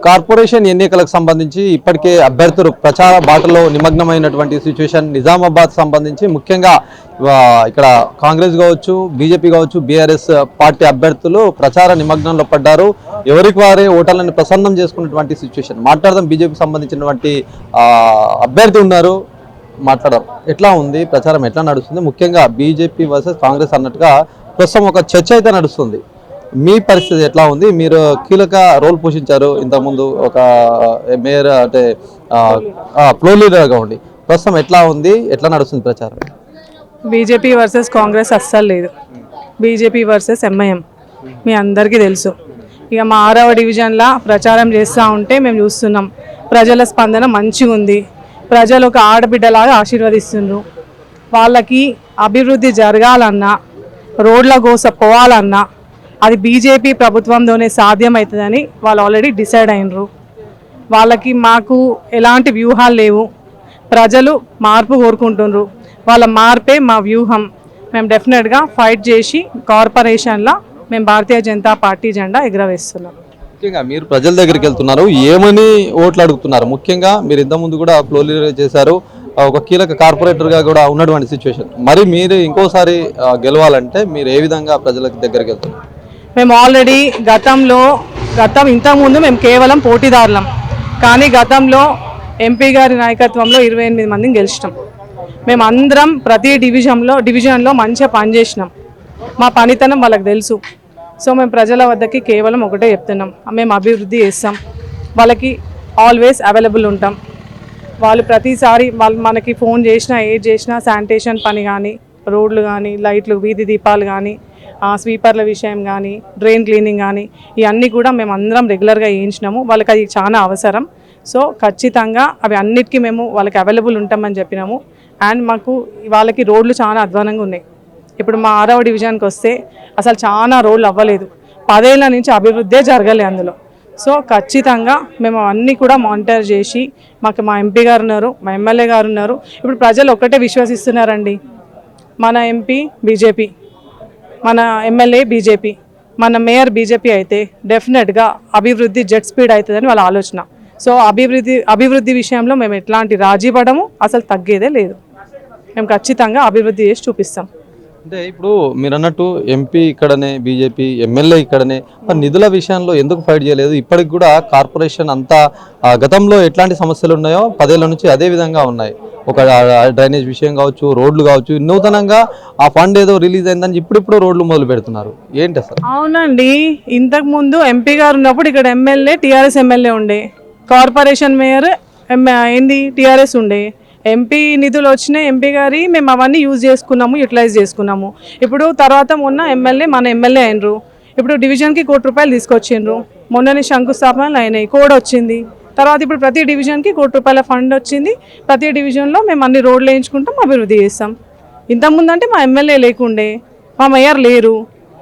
Corporation ఎన్నికలకు సంబంధించి ఇప్పటికే అభ్యర్థులు ప్రచార బాటలో నిమగ్నమైనటువంటి సిచ్యువేషన్. నిజామాబాద్ సంబంధించి ముఖ్యంగా ఇక్కడ కాంగ్రెస్ కావచ్చు, బీజేపీ కావచ్చు, బీఆర్ఎస్ పార్టీ అభ్యర్థులు ప్రచార నిమగ్నంలో పడ్డారు. ఎవరికి వారే ఓటర్లను ప్రసన్నం చేసుకున్నటువంటి సిచ్యువేషన్. మాట్లాడదాం. బీజేపీకి సంబంధించినటువంటి అభ్యర్థి ఉన్నారు, మాట్లాడదాం. ఎట్లా ఉంది ప్రచారం, ఎట్లా నడుస్తుంది? ముఖ్యంగా బీజేపీ వర్సెస్ కాంగ్రెస్ అన్నట్టుగా ప్రస్తుతం ఒక చర్చ అయితే నడుస్తుంది. మీ పరిస్థితి ఎట్లా ఉంది? మీరు కీలక రోల్ పోషించారు ఇంతకుముందు, ఒక మేయర్ అంటే ఫ్లోర్ లీడర్గా ఉండి. ప్రస్తుతం ఎట్లా ఉంది, ఎట్లా నడుస్తుంది ప్రచారం? బీజేపీ వర్సెస్ కాంగ్రెస్ అస్సలు లేదు. బీజేపీ వర్సెస్ ఎంఐఎం మీ అందరికీ తెలుసు. ఇక మా 6వ డివిజన్లో ప్రచారం చేస్తూ ఉంటే మేము చూస్తున్నాం. ప్రజల స్పందన మంచిగా ఉంది. ప్రజలు ఒక ఆడబిడ్డలాగా ఆశీర్వదిస్తున్నారు. వాళ్ళకి అభివృద్ధి జరగాలన్నా, రోడ్ల కోసం పోవాలన్నా అది బీజేపీ ప్రభుత్వంతోనే సాధ్యమవుతుందని వాళ్ళు ఆల్రెడీ డిసైడ్ అయినరు. వాళ్ళకి మాకు ఎలాంటి వ్యూహాలు లేవు. ప్రజలు మార్పు కోరుకుంటున్నారు. వాళ్ళ మార్పే మా వ్యూహం. మేము డెఫినెట్గా ఫైట్ చేసి కార్పొరేషన్లో మేము భారతీయ జనతా పార్టీ జెండా ఎగురవేస్తున్నాం. ముఖ్యంగా మీరు ప్రజల దగ్గరికి వెళ్తున్నారు, ఏమని ఓట్లు అడుగుతున్నారు? ముఖ్యంగా మీరు ఇంతకుముందు కూడా ఫ్లోర్ లీడర్ చేశారు, ఒక కీలక కార్పొరేటర్గా కూడా ఉన్నటువంటి సిచ్యువేషన్. మరి మీరు ఇంకోసారి గెలవాలంటే మీరు ఏ విధంగా ప్రజల దగ్గరికి వెళ్తున్నారు? మేము ఆల్రెడీ ఇంతకుముందు మేము కేవలం పోటీదారులం, కానీ గతంలో ఎంపీ గారి నాయకత్వంలో 28 మందిని గెలిచినాం. మేము అందరం ప్రతి డివిజన్లో మంచిగా పనిచేసినాం. మా పనితనం వాళ్ళకి తెలుసు. సో మేము ప్రజల వద్దకి కేవలం ఒకటే చెప్తున్నాం, మేము అభివృద్ధి చేస్తాం. వాళ్ళకి ఆల్వేస్ అవైలబుల్ ఉంటాం. వాళ్ళు ప్రతిసారి వాళ్ళు మనకి ఫోన్ చేసినా, ఏది చేసినా, శానిటేషన్ పని కానీ, రోడ్లు కానీ, లైట్లు, వీధి దీపాలు కానీ, స్వీపర్ల విషయం కానీ, డ్రైన్ క్లీనింగ్ కానీ, ఇవన్నీ కూడా మేము అందరం రెగ్యులర్గా వేయించినాము. వాళ్ళకి అది చాలా అవసరం. సో ఖచ్చితంగా అవి అన్నిటికీ మేము వాళ్ళకి అవైలబుల్ ఉంటామని చెప్పినాము. అండ్ మాకు వాళ్ళకి రోడ్లు చాలా అధ్వానంగా ఉన్నాయి. ఇప్పుడు మా 6వ డివిజన్కి వస్తే అసలు చాలా రోడ్లు అవ్వలేదు. 10 ఏళ్ల నుంచి అభివృద్ధే జరగలే అందులో. సో ఖచ్చితంగా మేము అన్నీ కూడా మానిటర్ చేసి, మాకు మా ఎంపీ గారు ఉన్నారు, మా ఎమ్మెల్యే గారు ఉన్నారు. ఇప్పుడు ప్రజలు ఒక్కటే విశ్వసిస్తున్నారండి, మన ఎంపీ బీజేపీ, మన ఎమ్మెల్యే బీజేపీ, మన మేయర్ బీజేపీ అయితే డెఫినెట్గా అభివృద్ధి జెట్ స్పీడ్ అవుతుందని వాళ్ళ ఆలోచన. సో అభివృద్ధి విషయంలో మేము ఎట్లాంటి రాజీ పడము, అసలు తగ్గేదే లేదు. మేము ఖచ్చితంగా అభివృద్ధి చేసి చూపిస్తాం. అంటే ఇప్పుడు మీరు అన్నట్టు ఎంపీ ఇక్కడనే, బీజేపీ ఎమ్మెల్యే ఇక్కడనే, మరి నిధుల విషయంలో ఎందుకు ఫైట్ చేయలేదు? ఇప్పటికి కూడా కార్పొరేషన్ అంతా గతంలో ఎట్లాంటి సమస్యలు ఉన్నాయో 10 ఏళ్ల నుంచి అదే విధంగా ఉన్నాయి. ఒక డ్రైనేజ్ విషయం కావచ్చు, రోడ్లు కావచ్చు, నూతనంగా ఆ ఫండ్ ఏదో రిలీజ్ అయిందని ఇప్పుడు రోడ్లు మొదలు పెడుతున్నారు. ఏంటి అసలు? అవునండి, ఇంతకుముందు ఎంపీ గారు ఉన్నప్పుడు ఇక్కడ ఎమ్మెల్యే టీఆర్ఎస్ ఎమ్మెల్యే ఉండే, కార్పొరేషన్ మేయర్ ఏంది టీఆర్ఎస్ ఉండే. ఎంపీ నిధులు వచ్చినాయి, ఎంపీ గారి మేము అవన్నీ యూజ్ చేసుకున్నాము, యూటిలైజ్ చేసుకున్నాము. ఇప్పుడు తర్వాత మొన్న మన ఎమ్మెల్యే అయినరు. ఇప్పుడు డివిజన్కి ₹1 తీసుకొచ్చిండ్రు. మొన్ననే శంకుస్థాపనలు అయినాయి, కోడ్ వచ్చింది. తర్వాత ఇప్పుడు ప్రతి డివిజన్కి ₹1 ఫండ్ వచ్చింది. ప్రతి డివిజన్లో మేము అన్ని రోడ్లు వేయించుకుంటాం, అభివృద్ధి చేస్తాం. ఇంతకుముందు అంటే మా ఎమ్మెల్యే లేకుండే, మా మేయర్ లేరు.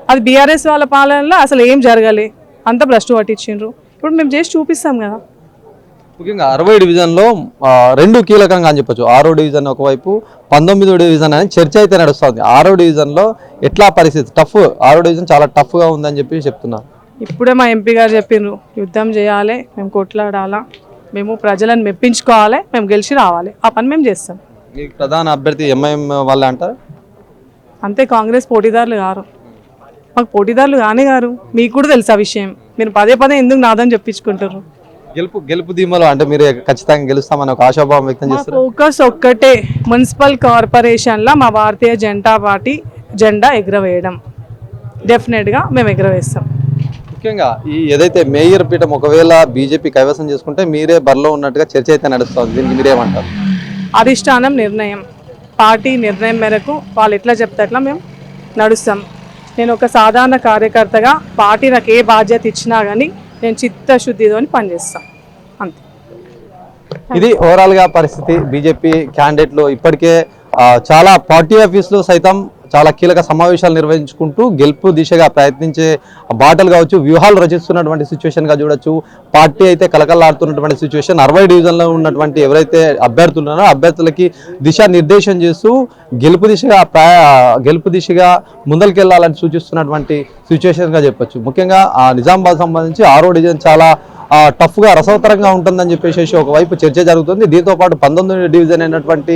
అది బీఆర్ఎస్ వాళ్ళ పాలనలో అసలు ఏం జరగలే, అంత భ్రష్టు పట్టించిండ్రు. ఇప్పుడు మేము చేసి చూపిస్తాం కదా. ముఖ్యంగా 60 డివిజన్లో 2 కీలకంగా అని చెప్పొచ్చు. 6వ డివిజన్ ఒకవైపు, 19వ డివిజన్ అని చర్చ అయితే నడుస్తుంది. 6వ డివిజన్లో ఎట్లా పరిస్థితి? 6వ డివిజన్ చాలా టఫ్గా ఉందని చెప్పి చెప్తున్నారు. ఇప్పుడే మా ఎంపీ గారు చెప్పిండ్రు, యుద్ధం చేయాలి, మేము కొట్లాడాలా, మేము ప్రజలను మెప్పించుకోవాలి, మేము గెలిచి రావాలి. ఆ పని మేము చేస్తాం. మీకు ప్రధాన అభ్యర్థి ఎంఐఎం వాళ్ళే అంటారు? అంతే, కాంగ్రెస్ పోటీదారులు గారు, మాకు పోటీదారులు కానీ గారు. మీకు కూడా తెలుసు ఆ విషయం. మీరు పదే ఎందుకు నాదని చెప్పించుకుంటారు? గెలుపు ధీమలో అంటే మీరు ఖచ్చితంగా గెలుస్తామని ఒక ఆశాభావం వ్యక్తం చేస్తారు. ఫోకస్ ఒక్కటే, మున్సిపల్ కార్పొరేషన్లో మా భారతీయ జనతా పార్టీ జెండా ఎగురవేయడం. డెఫినెట్గా మేము ఎగురవేస్తాం. ముఖ్యంగా ఈ ఏదైతే మేయర్ పీఠం ఒకవేళ బీజేపీ కైవసం చేసుకుంటే మీరే బరిలో ఉన్నట్టుగా చర్చ అయితే నడుస్తుంది. దీనికి మీరేమంటారు? అధిష్టానం నిర్ణయం, పార్టీ నిర్ణయం మేరకు వాళ్ళు ఎట్లా చెప్తే అట్లా మేము నడుస్తాం. నేను ఒక సాధారణ కార్యకర్తగా పార్టీ నాకు ఏ బాధ్యత ఇచ్చినా కానీ నేను చిత్తశుద్ధితో పనిచేస్తాను, అంతే. ఇది ఓవరాల్గా పరిస్థితి. బీజేపీ క్యాండిడేట్లు ఇప్పటికే చాలా పార్టీ ఆఫీసులో సైతం చాలా కీలక సమావేశాలు నిర్వహించుకుంటూ గెలుపు దిశగా ప్రయత్నించే బాటలు కావచ్చు, వ్యూహాలు రచిస్తున్నటువంటి సిచ్యువేషన్గా చూడొచ్చు. పార్టీ అయితే కలకలాడుతున్నటువంటి సిచ్యువేషన్. 60 డివిజన్లో ఉన్నటువంటి ఎవరైతే అభ్యర్థులు ఉన్నారో అభ్యర్థులకి దిశానిర్దేశం చేస్తూ గెలుపు దిశగా ముందరికెళ్లాలని సూచిస్తున్నటువంటి సిచ్యువేషన్గా చెప్పొచ్చు. ముఖ్యంగా నిజామాబాద్ సంబంధించి 6వ డివిజన్ చాలా టఫ్గా రసవతరంగా ఉంటుందని చెప్పేసి ఒకవైపు చర్చ జరుగుతుంది. దీంతో పాటు 19 డివిజన్ అయినటువంటి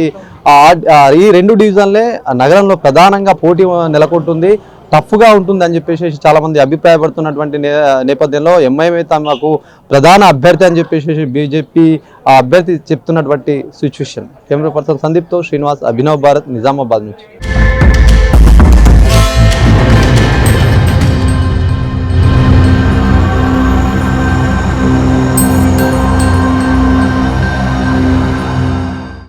ఈ 2 డివిజన్లే నగరంలో ప్రధానంగా పోటీ నెలకొంటుంది, టఫ్గా ఉంటుంది అని చెప్పేసి చాలా మంది అభిప్రాయపడుతున్నటువంటి నేపథ్యంలో ఎంఐఎం తమకు ప్రధాన అభ్యర్థి అని చెప్పేసి బీజేపీ అభ్యర్థి చెప్తున్నటువంటి సిచ్యువేషన్. కెమెరా పర్సన్ సందీప్తో శ్రీనివాస్, అభినవ్ భారత్, నిజామాబాద్ నుంచి.